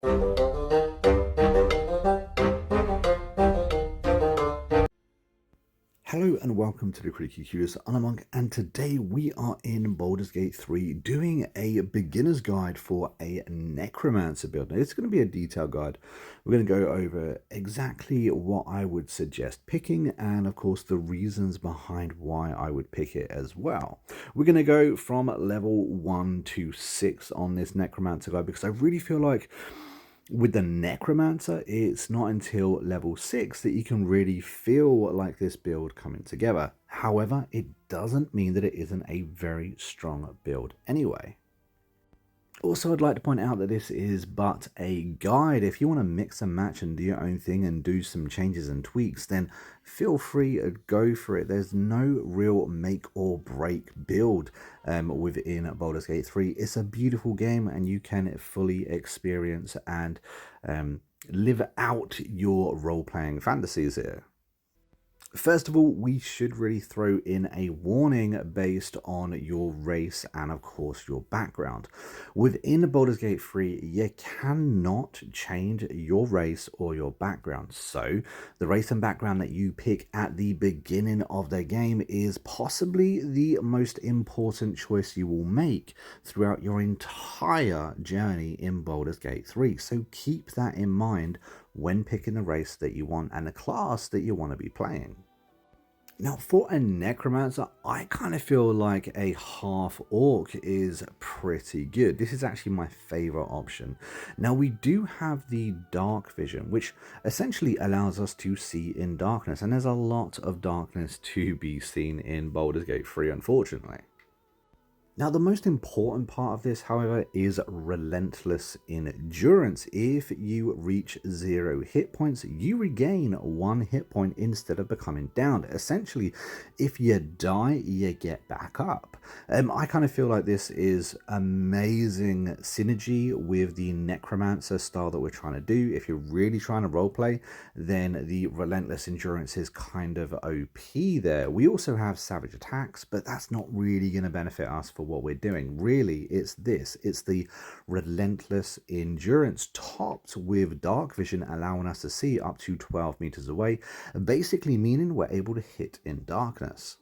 Hello and welcome to the Critically Curious. I'm Monk, and today we are in Baldur's Gate 3 doing a beginner's guide for a Necromancer build. Now, it's going to be a detailed guide. We're going to go over exactly what I would suggest picking and, of course, the reasons behind why I would pick it as well. We're going to go from level 1 to 6 on this Necromancer guide because I really feel like with the Necromancer, it's not until level 6 that you can really feel like this build coming together. However, it doesn't mean that it isn't a very strong build anyway. Also, I'd like to point out that this is but a guide. If you want to mix and match and do your own thing and do some changes and tweaks, then feel free to go for it. There's no real make or break build within Baldur's Gate 3. It's a beautiful game and you can fully experience and live out your role-playing fantasies here. First of all, we should really throw in a warning based on your race and, of course, your background. Within Baldur's Gate 3, you cannot change your race or your background. So, the race and background that you pick at the beginning of the game is possibly the most important choice you will make throughout your entire journey in Baldur's Gate 3. So, keep that in mind when picking the race that you want and the class that you want to be playing. Now, for a Necromancer, I kind of feel like a half orc is pretty good. This is actually my favorite option. Now, we do have the dark vision, which essentially allows us to see in darkness, and there's a lot of darkness to be seen in Baldur's Gate 3, unfortunately. Now, the most important part of this, however, is relentless endurance. If you reach 0 hit points, you regain 1 hit point instead of becoming downed. Essentially, if you die, you get back up. I kind of feel like this is amazing synergy with the Necromancer style that we're trying to do. If you're really trying to roleplay, then the relentless endurance is kind of OP there. We also have savage attacks, but that's not really going to benefit us for what we're doing. Really, it's the relentless endurance topped with dark vision, allowing us to see up to 12 meters away, basically meaning we're able to hit in darkness.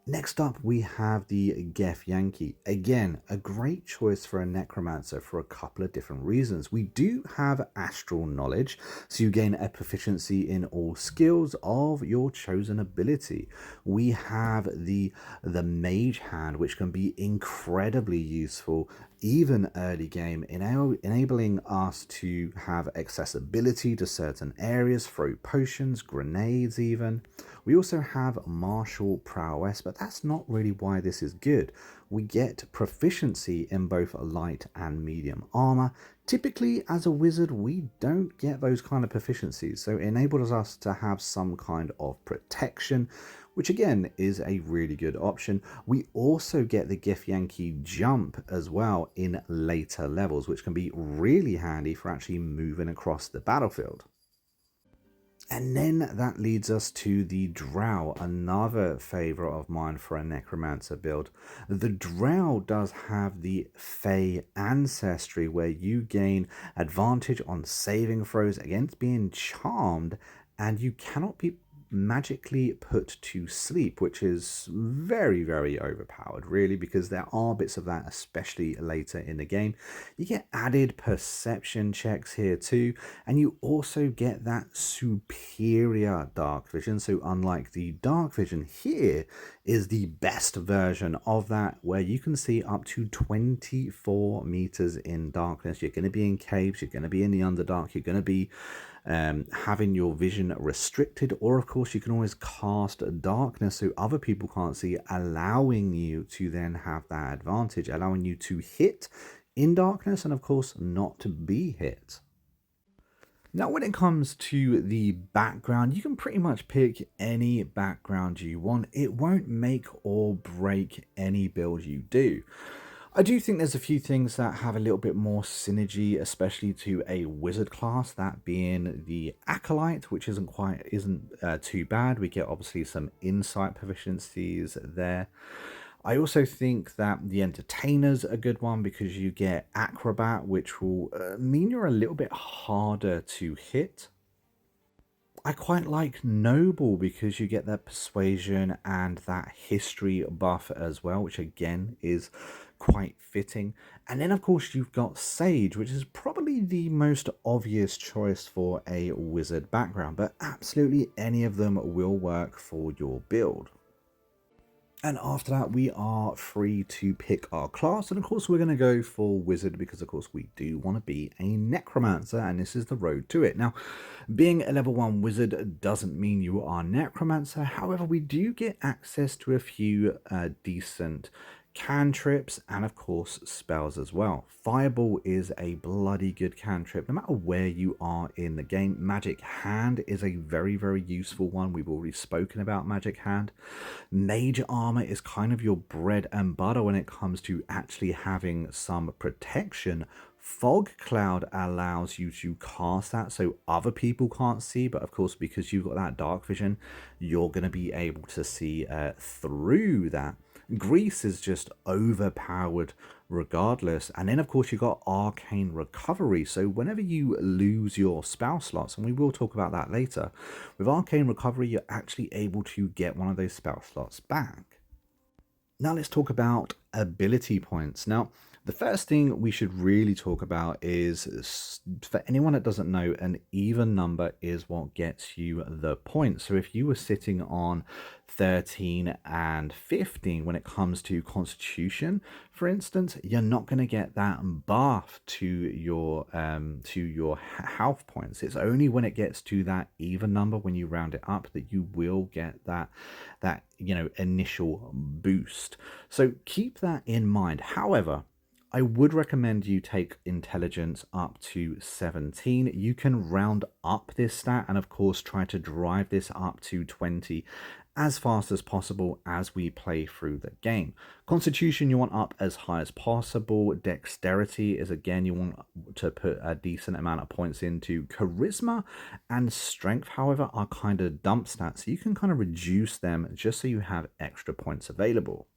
Next up, we have the Githyanki. Again, a great choice for a Necromancer for a couple of different reasons. We do have astral knowledge, so you gain a proficiency in all skills of your chosen ability. We have the Mage Hand, which can be incredibly useful even early game, enabling us to have accessibility to certain areas, throw potions, grenades even. We also have martial prowess, but that's not really why this is good. We get proficiency in both light and medium armor. Typically, as a wizard, we don't get those kind of proficiencies, so it enables us to have some kind of protection, which again is a really good option. We also get the Githyanki jump as well in later levels, which can be really handy for actually moving across the battlefield. And then that leads us to the Drow, another favourite of mine for a Necromancer build. The Drow does have the Fey ancestry, where you gain advantage on saving throws against being charmed, and you cannot be magically put to sleep, which is very, very overpowered, really, because there are bits of that, especially later in the game. You get added perception checks here too, and you also get that superior dark vision. So unlike the dark vision, here is the best version of that, where you can see up to 24 meters in darkness. You're going to be in caves, you're going to be in the Underdark, you're going to be having your vision restricted, or of course you can always cast darkness so other people can't see, allowing you to then have that advantage, allowing you to hit in darkness and of course not to be hit. Now, when it comes to the background, you can pretty much pick any background you want. It won't make or break any build you do. I do think there's a few things that have a little bit more synergy, especially to a wizard class, that being the acolyte, which isn't too bad. We get obviously some insight proficiencies there. I also think that the Entertainer's a good one because you get Acrobat, which will mean you're a little bit harder to hit. I quite like Noble because you get that persuasion and that history buff as well, which again is quite fitting. And then, of course, you've got Sage, which is probably the most obvious choice for a wizard background, but absolutely any of them will work for your build. And after that, we are free to pick our class. And of course, we're going to go for Wizard because, of course, we do want to be a Necromancer. And this is the road to it. Now, being a level 1 Wizard doesn't mean you are Necromancer. However, we do get access to a few decent cantrips and of course spells as well. Fireball is a bloody good cantrip no matter where you are in the game. Magic Hand is a very useful one. We've already spoken about Magic Hand. Mage Armor is kind of your bread and butter when it comes to actually having some protection. Fog Cloud allows you to cast that so other people can't see, but of course because you've got that dark vision you're going to be able to see through that. Grease is just overpowered regardless. And then of course you've got Arcane Recovery, so whenever you lose your spell slots, and we will talk about that later, with Arcane Recovery you're actually able to get one of those spell slots back. Now let's talk about ability points. Now, the first thing we should really talk about is, for anyone that doesn't know, an even number is what gets you the points. So if you were sitting on 13 and 15 when it comes to Constitution, for instance, you're not going to get that buff to your health points. It's only when it gets to that even number, when you round it up, that you will get that initial boost. So keep that in mind. However, I would recommend you take intelligence up to 17. You can round up this stat and of course try to drive this up to 20 as fast as possible as we play through the game. Constitution you want up as high as possible. Dexterity is, again, you want to put a decent amount of points into. Charisma and strength, however, are kind of dump stats, so you can kind of reduce them just so you have extra points available.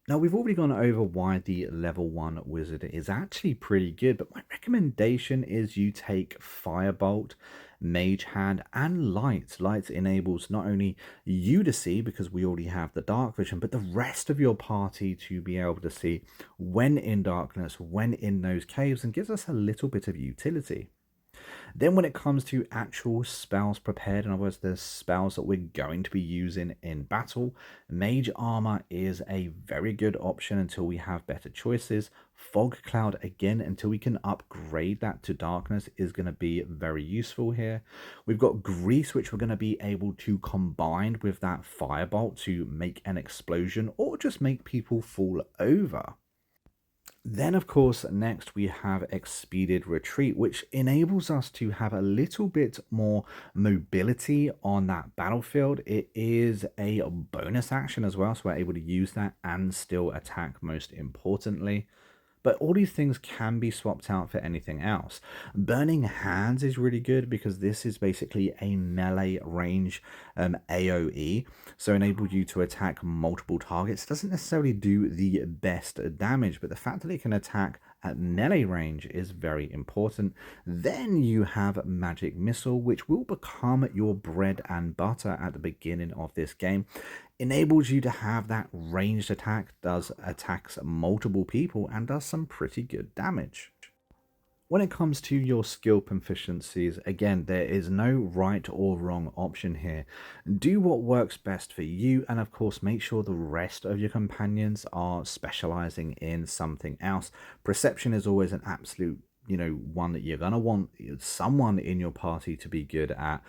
Now, we've already gone over why the level 1 wizard is actually pretty good, but my recommendation is you take Firebolt, Mage Hand, and Light. Light enables not only you to see, because we already have the dark vision, but the rest of your party to be able to see when in darkness, when in those caves, and gives us a little bit of utility. Then when it comes to actual spells prepared, in other words, the spells that we're going to be using in battle, Mage Armor is a very good option until we have better choices. Fog Cloud, again, until we can upgrade that to Darkness, is going to be very useful here. We've got Grease, which we're going to be able to combine with that Firebolt to make an explosion or just make people fall over. Then, of course, next we have Expeded Retreat, which enables us to have a little bit more mobility on that battlefield. It is a bonus action as well, so we're able to use that and still attack, most importantly. But all these things can be swapped out for anything else. Burning Hands is really good because this is basically a melee range AoE. So enables you to attack multiple targets. Doesn't necessarily do the best damage, but the fact that it can attack at melee range is very important. Then you have Magic Missile, which will become your bread and butter at the beginning of this game. Enables you to have that ranged attack, attacks multiple people, and does some pretty good damage. When it comes to your skill proficiencies, again, there is no right or wrong option here. Do what works best for you, and of course make sure the rest of your companions are specializing in something else. Perception is always an absolute one that you're gonna want someone in your party to be good at,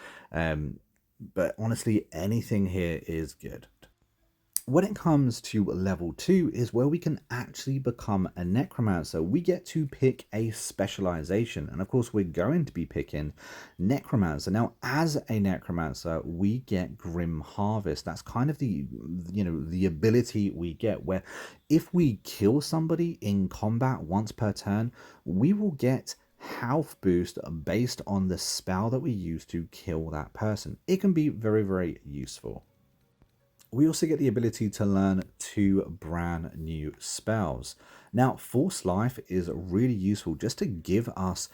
but honestly anything here is good. When it comes to level 2 is where we can actually become a Necromancer. We get to pick a specialization, and of course we're going to be picking Necromancer. Now, as a Necromancer, we get Grim Harvest. That's kind of the ability we get, where if we kill somebody in combat once per turn, we will get health boost based on the spell that we use to kill that person. It can be very useful. We also get the ability to learn 2 brand new spells. Now, Force Life is really useful just to give us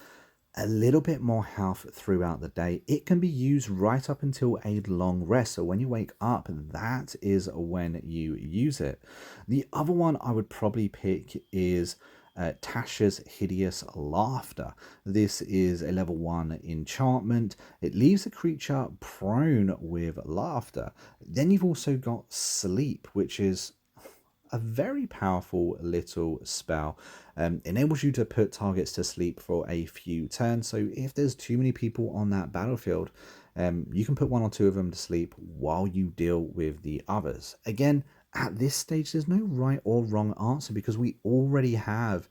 a little bit more health throughout the day. It can be used right up until a long rest. So when you wake up, that is when you use it. The other one I would probably pick is Tasha's Hideous Laughter. This is a level 1 enchantment. It leaves the creature prone with laughter. Then you've also got Sleep, which is a very powerful little spell. Enables you to put targets to sleep for a few turns. So if there's too many people on that battlefield, you can put 1 or 2 of them to sleep while you deal with the others. Again, at this stage, there's no right or wrong answer because we already have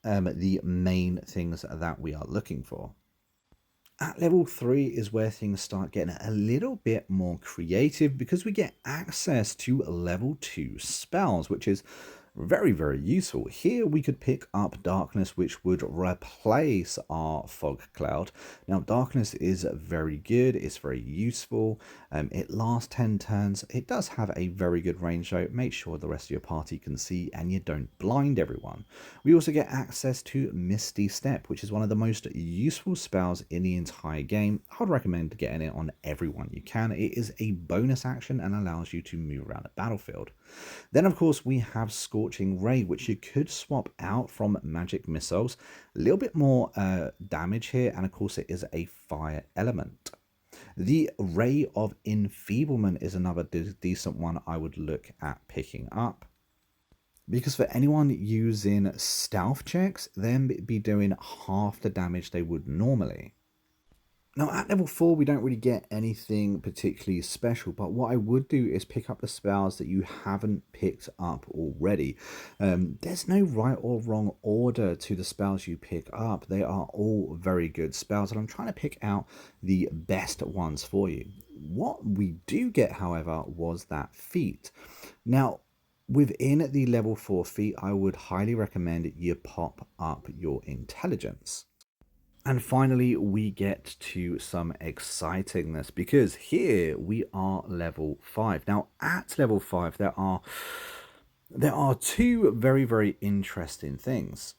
the main things that we are looking for. At level 3 is where things start getting a little bit more creative because we get access to level 2 spells, which is very, very useful. Here we could pick up Darkness, which would replace our Fog Cloud. Now, Darkness is very good. It's very useful. It lasts 10 turns. It does have a very good range, though. Make sure the rest of your party can see and you don't blind everyone. We also get access to Misty Step, which is one of the most useful spells in the entire game. I would recommend getting it on everyone you can. It is a bonus action and allows you to move around the battlefield. Then, of course, we have Scorching Ray, which you could swap out from Magic Missiles. A little bit more damage here, and of course, it is a fire element. The Ray of Enfeeblement is another decent one I would look at picking up. Because for anyone using stealth checks, then be doing half the damage they would normally. Now, at level 4, we don't really get anything particularly special, but what I would do is pick up the spells that you haven't picked up already. There's no right or wrong order to the spells you pick up. They are all very good spells, and I'm trying to pick out the best ones for you. What we do get, however, was that feat. Now, within the level 4 feat, I would highly recommend you pop up your intelligence. And finally, we get to some excitingness because here we are level 5. Now, at level 5, there are 2 very, very interesting things.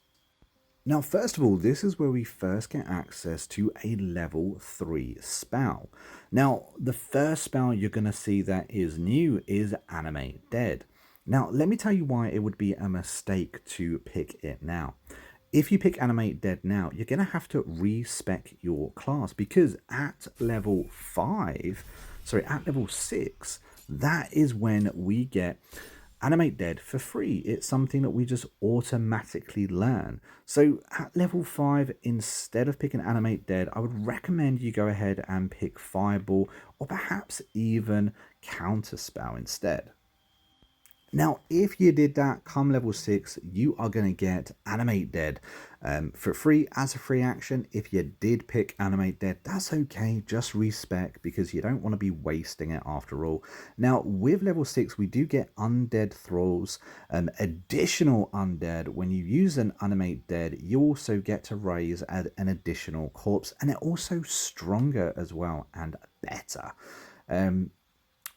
Now, first of all, this is where we first get access to a level 3 spell. Now, the first spell you're going to see that is new is Animate Dead. Now, let me tell you why it would be a mistake to pick it now. If you pick Animate Dead now, you're going to have to respec your class because at level 6, that is when we get Animate Dead for free. It's something that we just automatically learn. So at level 5, instead of picking Animate Dead, I would recommend you go ahead and pick Fireball or perhaps even Counterspell instead. Now, if you did that, come level 6, you are going to get Animate Dead for free as a free action. If you did pick Animate Dead, that's okay, just respec because you don't want to be wasting it after all. Now, with level 6, we do get Undead Thralls, additional Undead. When you use an Animate Dead, you also get to raise an additional corpse, and they're also stronger as well and better.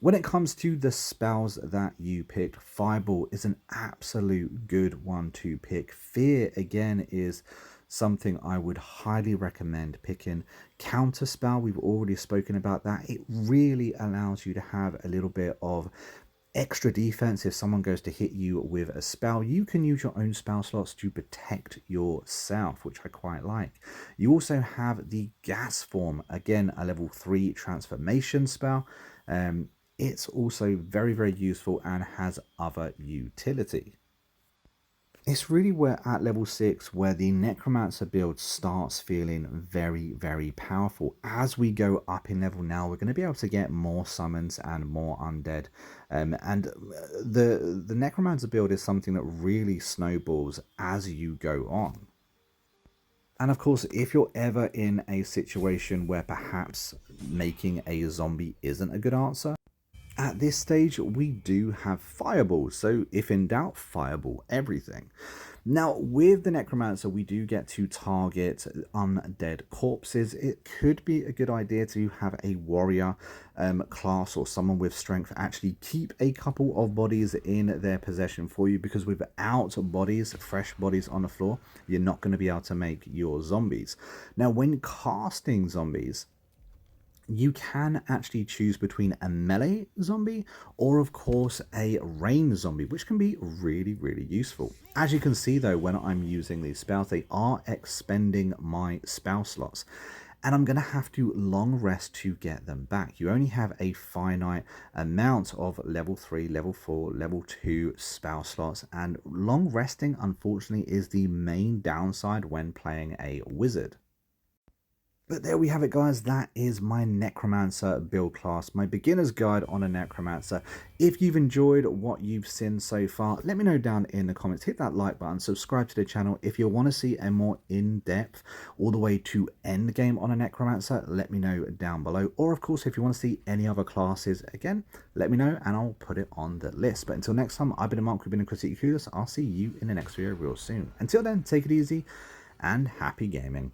When it comes to the spells that you picked, Fireball is an absolute good one to pick. Fear, again, is something I would highly recommend picking. Counterspell, we've already spoken about that. It really allows you to have a little bit of extra defense. If someone goes to hit you with a spell, you can use your own spell slots to protect yourself, which I quite like. You also have the Gas Form, again, a level 3 transformation spell. It's also very, very useful and has other utility. It's really where at level 6 where the Necromancer build starts feeling very, very powerful. As we go up in level now, we're going to be able to get more summons and more undead. And the Necromancer build is something that really snowballs as you go on. And of course, if you're ever in a situation where perhaps making a zombie isn't a good answer, at this stage, we do have Fireball, so if in doubt, Fireball everything. Now, with the Necromancer, we do get to target undead corpses. It could be a good idea to have a warrior class or someone with strength actually keep a couple of bodies in their possession for you, because without bodies, fresh bodies on the floor, you're not going to be able to make your zombies. Now, when casting zombies, you can actually choose between a melee zombie or of course a range zombie, which can be really useful. As you can see though, when I'm using these spells, they are expending my spell slots, and I'm going to have to long rest to get them back. You only have a finite amount of level 3, level 4, level 2 spell slots, and long resting unfortunately is the main downside when playing a wizard. But there we have it, guys. That is my Necromancer build class, my beginner's guide on a Necromancer. If you've enjoyed what you've seen so far, let me know down in the comments. Hit that like button, subscribe to the channel. If you want to see a more in-depth, all the way to end game on a Necromancer, let me know down below. Or of course, if you want to see any other classes, again, let me know and I'll put it on the list. But until next time, I've been a Monk, we've been a Critique Curious. I'll see you in the next video real soon. Until then, take it easy and happy gaming.